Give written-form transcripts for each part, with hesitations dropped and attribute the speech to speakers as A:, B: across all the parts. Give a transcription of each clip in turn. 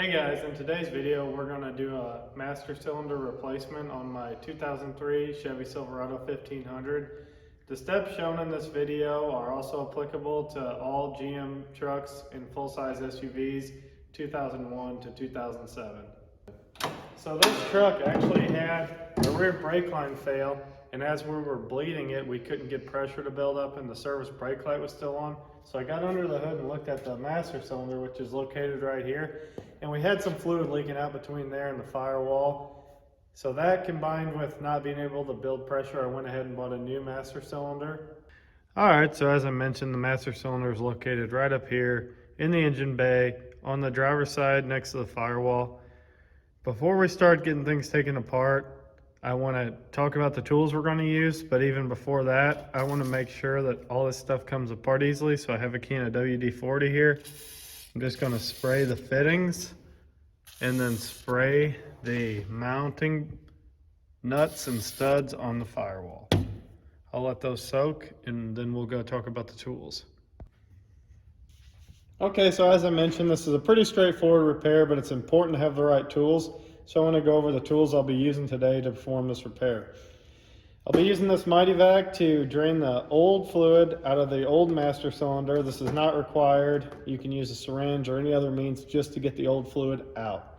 A: Hey guys, in today's video we're going to do a master cylinder replacement on my 2003 Chevy Silverado 1500. The steps shown in this video are also applicable to all GM trucks and full-size SUVs 2001 to 2007. So this truck actually had a rear brake line fail, and as we were bleeding it, we couldn't get pressure to build up and the service brake light was still on. So I got under the hood and looked at the master cylinder, which is located right here. And we had some fluid leaking out between there and the firewall. So that combined with not being able to build pressure, I went ahead and bought a new master cylinder. All right, so as I mentioned, the master cylinder is located right up here in the engine bay on the driver's side next to the firewall. Before we start getting things taken apart, I want to talk about the tools we're going to use, but even before that, I want to make sure that all this stuff comes apart easily. So I have a can of WD-40 here. I'm just going to spray the fittings and then spray the mounting nuts and studs on the firewall. I'll let those soak and then we'll go talk about the tools. Okay, so as I mentioned, this is a pretty straightforward repair, but it's important to have the right tools. So I want to go over the tools I'll be using today to perform this repair. I'll be using this Mighty Vac to drain the old fluid out of the old master cylinder. This is not required. You can use a syringe or any other means just to get the old fluid out.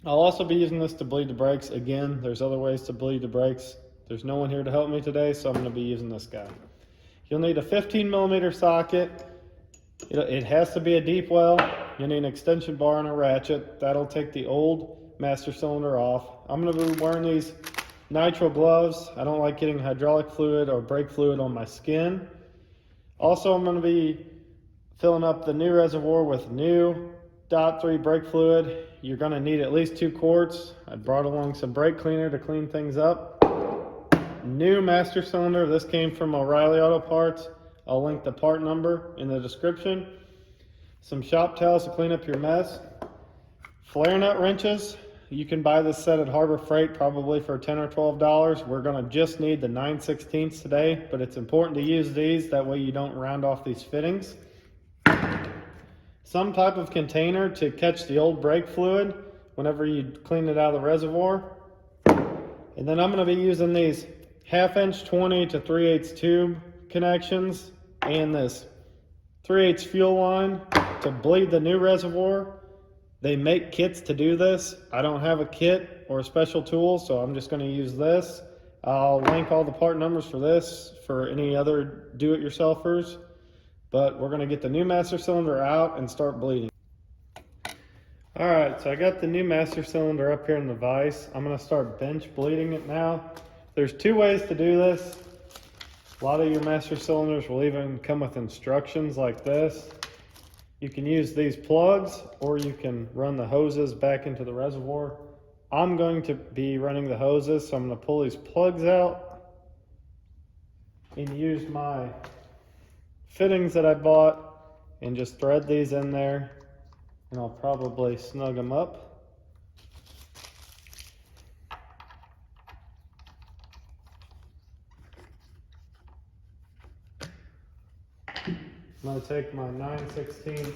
A: I'll also be using this to bleed the brakes. Again, there's other ways to bleed the brakes. There's no one here to help me today, so I'm going to be using this guy. You'll need a 15mm socket. It has to be a deep well. You'll need an extension bar and a ratchet. That'll take the old master cylinder off. I'm going to be wearing these nitrile gloves. I don't like getting hydraulic fluid or brake fluid on my skin. Also, I'm going to be filling up the new reservoir with new .3 brake fluid. You're going to need at least 2 quarts. I brought along some brake cleaner to clean things up. New master cylinder. This came from O'Reilly Auto Parts. I'll link the part number in the description. Some shop towels to clean up your mess. Flare nut wrenches. You can buy this set at Harbor Freight probably for $10 or $12. We're going to just need the 9/16 today, but it's important to use these. That way you don't round off these fittings. Some type of container to catch the old brake fluid whenever you clean it out of the reservoir. And then I'm going to be using these 1/2" 20 to 3/8 tube connections and this 3/8 fuel line to bleed the new reservoir. They make kits to do this. I don't have a kit or a special tool, so I'm just going to use this. I'll link all the part numbers for this for any other do-it-yourselfers. But we're going to get the new master cylinder out and start bleeding. All right, so I got the new master cylinder up here in the vise. I'm going to start bench bleeding it now. There's 2 ways to do this. A lot of your master cylinders will even come with instructions like this. You can use these plugs or you can run the hoses back into the reservoir. I'm going to be running the hoses, so I'm going to pull these plugs out and use my fittings that I bought and just thread these in there, and I'll probably snug them up. I'm going to take my 9/16,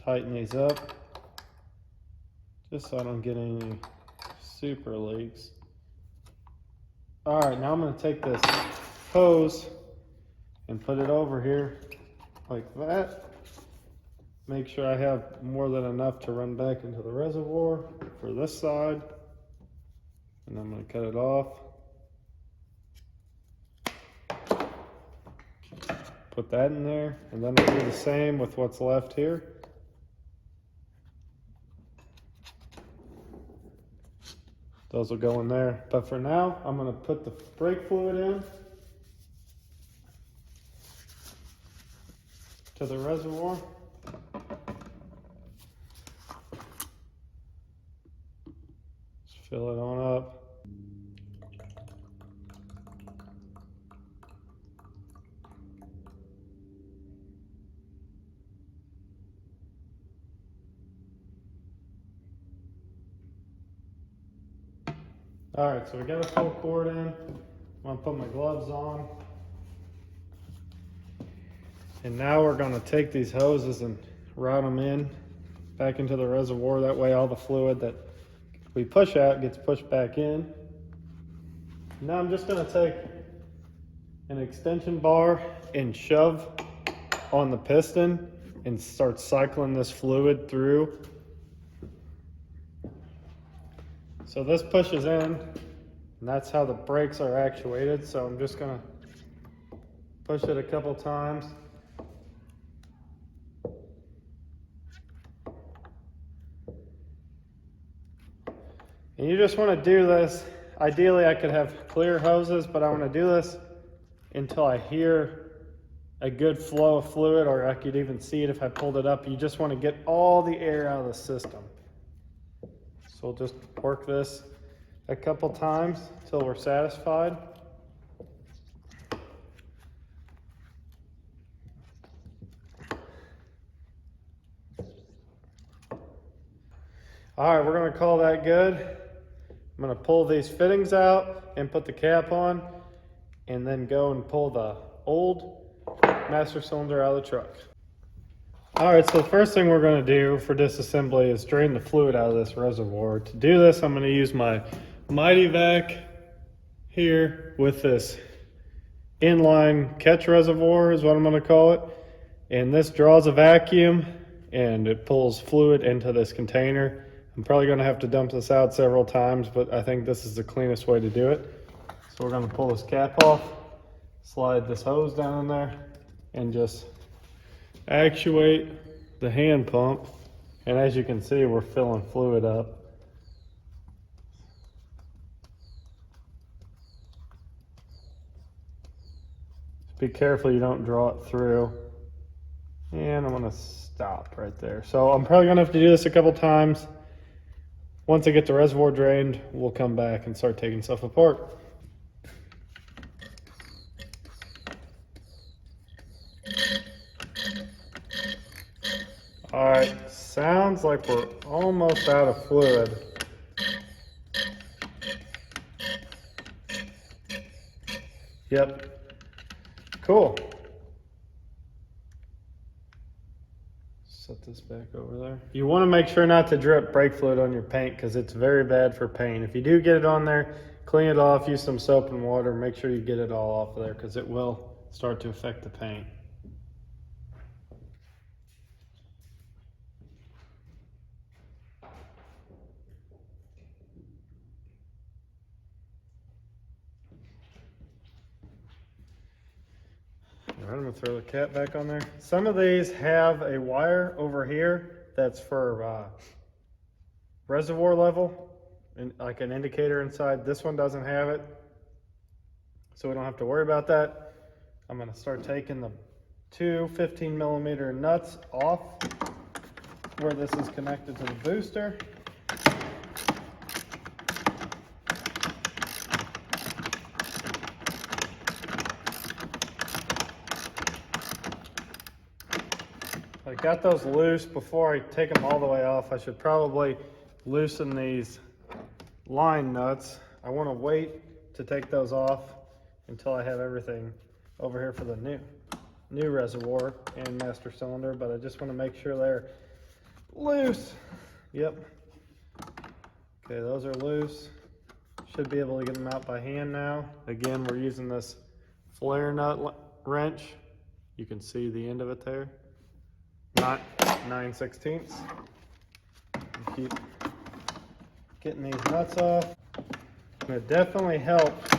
A: tighten these up just so I don't get any super leaks. All right, now I'm going to take this hose and put it over here like that. Make sure I have more than enough to run back into the reservoir for this side. And I'm going to cut it off. Put that in there, and then I'll do the same with what's left here. Those will go in there. But for now, I'm going to put the brake fluid in to the reservoir. Just fill it on up. All right, so we got a full quart in. I'm gonna put my gloves on. And now we're going to take these hoses and route them in back into the reservoir. That way all the fluid that we push out gets pushed back in. Now I'm just going to take an extension bar and shove on the piston and start cycling this fluid through. So this pushes in, and that's how the brakes are actuated. So I'm just going to push it a couple times. And you just want to do this. Ideally, I could have clear hoses, but I want to do this until I hear a good flow of fluid, or I could even see it if I pulled it up. You just want to get all the air out of the system. So we'll just work this a couple times until we're satisfied. All right, we're going to call that good. I'm going to pull these fittings out and put the cap on, and then go and pull the old master cylinder out of the truck. All right, so the first thing we're going to do for disassembly is drain the fluid out of this reservoir. To do this, I'm going to use my Mighty Vac here with this inline catch reservoir is what I'm going to call it. And this draws a vacuum and it pulls fluid into this container. I'm probably going to have to dump this out several times, but I think this is the cleanest way to do it. So we're going to pull this cap off, slide this hose down in there, and just actuate the hand pump. And as you can see, we're filling fluid up. Just be careful you don't draw it through. And I'm going to stop right there. So I'm probably going to have to do this a couple times. Once I get the reservoir drained, we'll come back and start taking stuff apart. All right, sounds like we're almost out of fluid. Yep, cool. Set this back over there. You want to make sure not to drip brake fluid on your paint because it's very bad for paint. If you do get it on there, clean it off, use some soap and water, make sure you get it all off of there because it will start to affect the paint. All right, I'm gonna throw the cap back on there. Some of these have a wire over here that's for reservoir level, and like an indicator inside. This one doesn't have it, so we don't have to worry about that. I'm gonna start taking the two 15mm nuts off where this is connected to the booster. I got those loose. Before I take them all the way off, I should probably loosen these line nuts. I want to wait to take those off until I have everything over here for the new reservoir and master cylinder, but I just want to make sure they're loose. Yep. Okay, those are loose. Should be able to get them out by hand now. Again, we're using this flare nut wrench. You can see the end of it there. Not 9/16. Keep getting these nuts off. And it definitely helped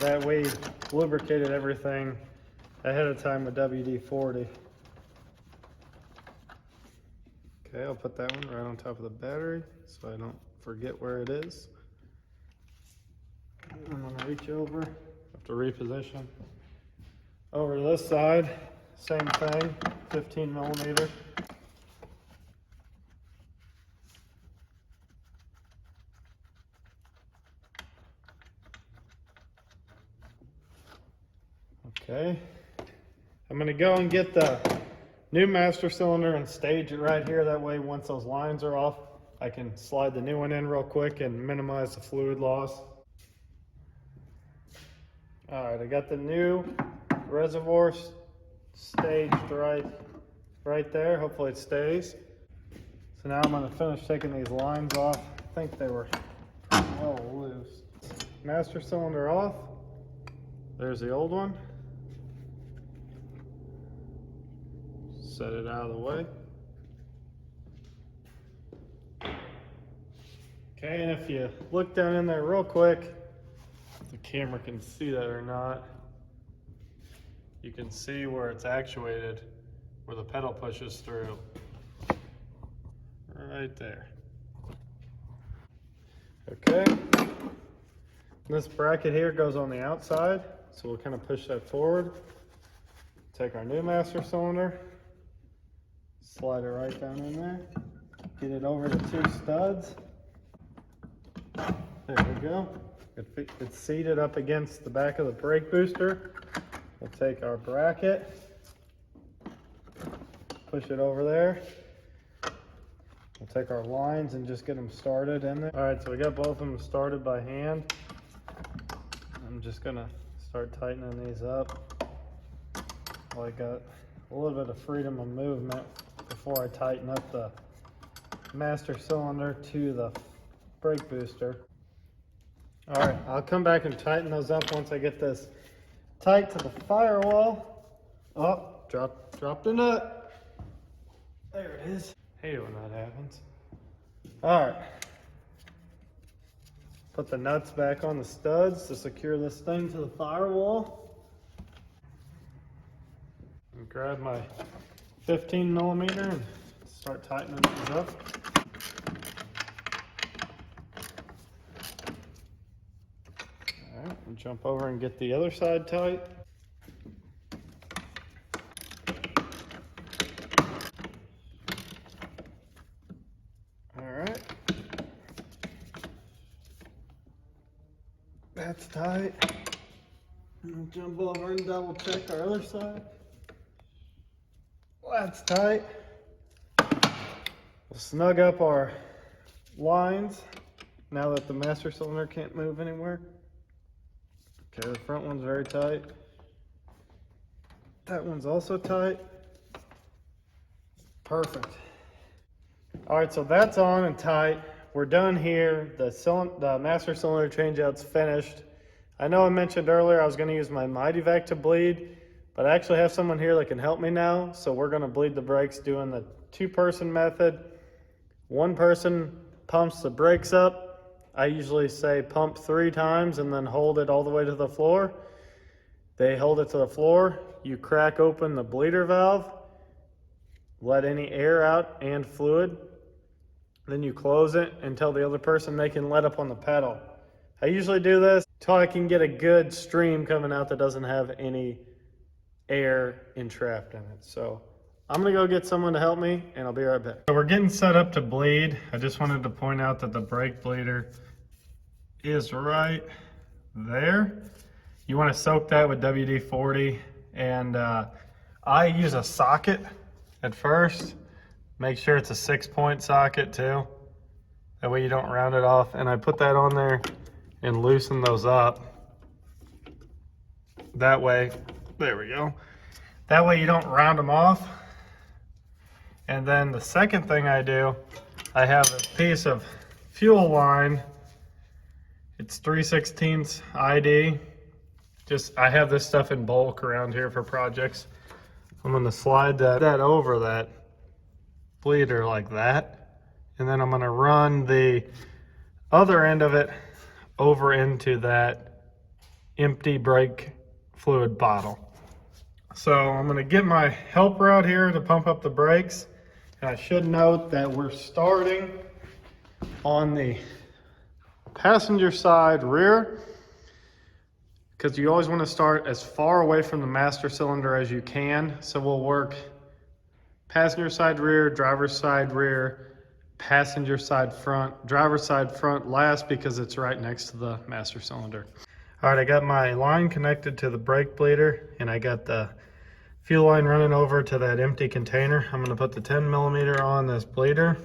A: that we lubricated everything ahead of time with WD-40. Okay, I'll put that one right on top of the battery so I don't forget where it is. I'm gonna reach over, have to reposition. Over to this side, same thing, 15mm. Okay, I'm gonna go and get the new master cylinder and stage it right here. That way, once those lines are off, I can slide the new one in real quick and minimize the fluid loss. All right, I got the new reservoir staged right there. Hopefully it stays. So now I'm going to finish taking these lines off. I think they were well loose. Master cylinder off. There's the old one. Set it out of the way. Okay, and if you look down in there real quick, if the camera can see that or not, you can see where it's actuated, where the pedal pushes through. Right there. Okay. This bracket here goes on the outside, so we'll kind of push that forward. Take our new master cylinder, slide it right down in there, get it over the two studs. There we go. It's seated up against the back of the brake booster. We'll take our bracket, push it over there. We'll take our lines and just get them started in there. All right, so we got both of them started by hand. I'm just gonna start tightening these up. Well, I got a little bit of freedom of movement before I tighten up the master cylinder to the brake booster. All right, I'll come back and tighten those up once I get this tight to the firewall. Oh, dropped a nut. There it is. Hate it when that happens. All right. Put the nuts back on the studs to secure this thing to the firewall. And grab my 15 millimeter and start tightening these up. All right, we'll jump over and get the other side tight. That's tight. We'll jump over and double check our other side. That's tight. We'll snug up our lines now that the master cylinder can't move anywhere. Okay, the front one's very tight. That one's also tight. Perfect. All right, so that's on and tight. We're done here. The master cylinder changeout's finished. I know I mentioned earlier I was going to use my Mighty Vac to bleed, but I actually have someone here that can help me now. So we're going to bleed the brakes doing the two-person method. One person pumps the brakes up. I usually say pump 3 times and then hold it all the way to the floor. They hold it to the floor. You crack open the bleeder valve, let any air out and fluid. Then you close it and tell the other person they can let up on the pedal. I usually do this until I can get a good stream coming out that doesn't have any air entrapped in it. So I'm gonna go get someone to help me and I'll be right back. So we're getting set up to bleed. I just wanted to point out that the brake bleeder is right there. You wanna soak that with WD-40 and I use a socket at first. Make sure it's a 6-point socket too. That way you don't round it off. And I put that on there and loosen those up. That way, there we go. That way you don't round them off. And then the second thing I do, I have a piece of fuel line. It's 3/16 ID. I have this stuff in bulk around here for projects. I'm gonna slide that over that bleeder like that, and then I'm going to run the other end of it over into that empty brake fluid bottle. So I'm going to get my helper out here to pump up the brakes, and I should note that we're starting on the passenger side rear, because you always want to start as far away from the master cylinder as you can. So we'll work passenger side rear, driver's side rear, passenger side front, driver's side front last because it's right next to the master cylinder. All right, I got my line connected to the brake bleeder and I got the fuel line running over to that empty container. I'm gonna put the 10 millimeter on this bleeder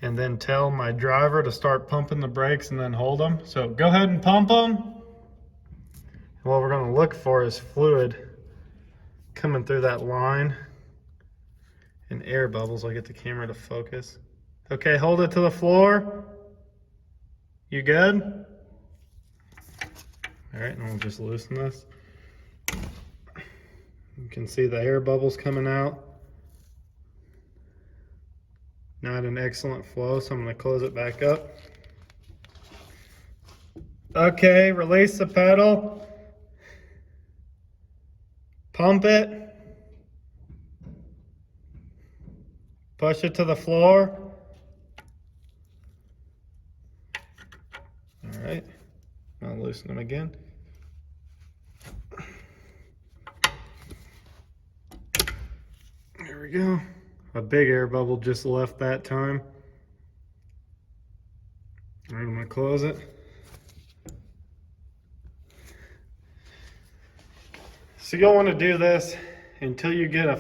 A: and then tell my driver to start pumping the brakes and then hold them. So go ahead and pump them. What we're gonna look for is fluid coming through that line and air bubbles. I'll get the camera to focus. Okay, hold it to the floor. You good? All right, and we'll just loosen this. You can see the air bubbles coming out. Not an excellent flow, so I'm going to close it back up. Okay, release the pedal. Pump it. Push it to the floor. All right, I'll loosen them again. There we go. A big air bubble just left that time. All right, I'm gonna close it. So you'll want to do this until you get a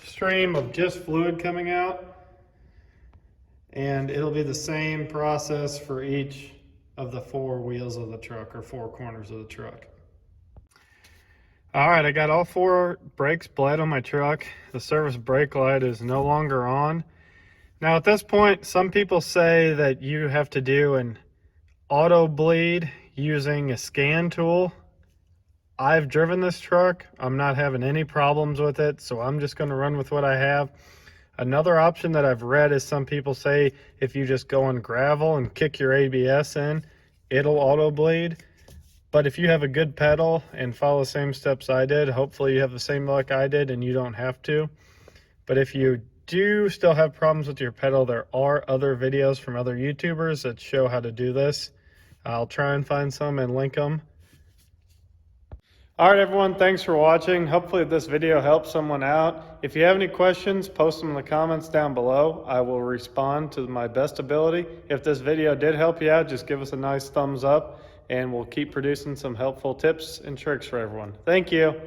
A: stream of just fluid coming out, and it'll be the same process for each of the 4 wheels of the truck, or 4 corners of the truck. All right, I got all 4 brakes bled on my truck. The service brake light is no longer on. Now at this point, some people say that you have to do an auto bleed using a scan tool. I've driven this truck. I'm not having any problems with it, so I'm just going to run with what I have. Another option that I've read is some people say if you just go on gravel and kick your ABS in, it'll auto bleed. But if you have a good pedal and follow the same steps I did, hopefully you have the same luck I did and you don't have to. But if you do still have problems with your pedal, there are other videos from other YouTubers that show how to do this. I'll try and find some and link them. All right, everyone, thanks for watching. Hopefully this video helps someone out. If you have any questions, post them in the comments down below. I will respond to my best ability. If this video did help you out, just give us a nice thumbs up, and we'll keep producing some helpful tips and tricks for everyone. Thank you.